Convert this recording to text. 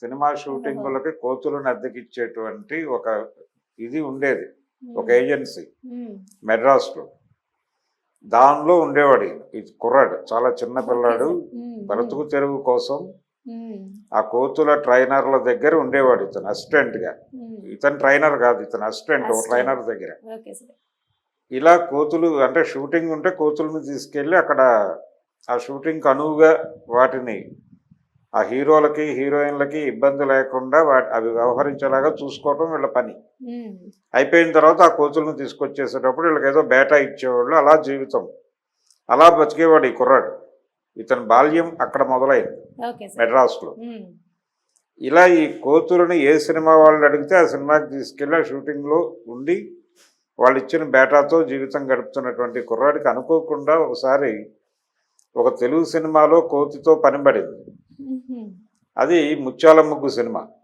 Cinema ఓహో! షూటింగులకి కోతులను అద్దెకిచ్చేటువంటి ఒక ఇది ఉండేది. ఒక హ్మ్. ఏజెన్సీ హ్మ్. మెడ్రాస్‌లో. దానిలో ఉండేవాడు ఈయన. ఈ కుర్రాడు చాలా చిన్న ఓకే పిల్లాడు. సార్. హ్మ్. హ్మ్. బ్రతుకు తెరువు కోసం హ్మ్. ఆ కోతుల ట్రైనర్ల దగ్గర ఉండేవాడు ఇతను అసిస్టెంట్‌గా. హ్మ్. ఇతను ట్రైనర్ కాదు. ఇతను అసిస్టెంట్ ఒక అసిస్టెంట్. ట్రైనర్ దగ్గర. Okay sir. ఇలా కోతులు అంటే షూటింగ్ ఉంటే కోతులను తీసుకెళ్ళి అక్కడ ఆ షూటింగ్‌కి అనువుగా వాటిని ఆ హీరోలకి, హీరోయిన్‌లకి ఇబ్బంది లేకుండా అవి వ్యవహరించేలాగా చూసుకోవటం వీళ్ళ పని. హ్మ్. అయిపోయిన తర్వాత ఆ కోతులను తీసుకొచ్చేసేటప్పుడు వీళ్ళకేదో బేటా ఇచ్చేవాళ్ళు. అలా జీవితం. అలా బతికేవాడు ఈ కుర్రాడు. ఇతని బాల్యం అక్కడ మొదలైంది ఓకే సార్. మెడ్రాస్‌లో. హ్మ్. ఇలా ఈ కోతులని ఏ సినిమా వాళ్ళు అడిగితే ఆ సినిమాకి తీసుకెళ్ళి ఆ షూటింగ్‌లో ఉండి వాళ్ళిచ్చిన బేటాతో జీవితం గడుపుతున్నటువంటి కుర్రాడికి అనుకోకుండా ఒకసారి ఒక తెలుగు సినిమాలో కోతితో పని పడింది. హుహు. అది 'ముత్యాల ముగ్గు' సినిమా.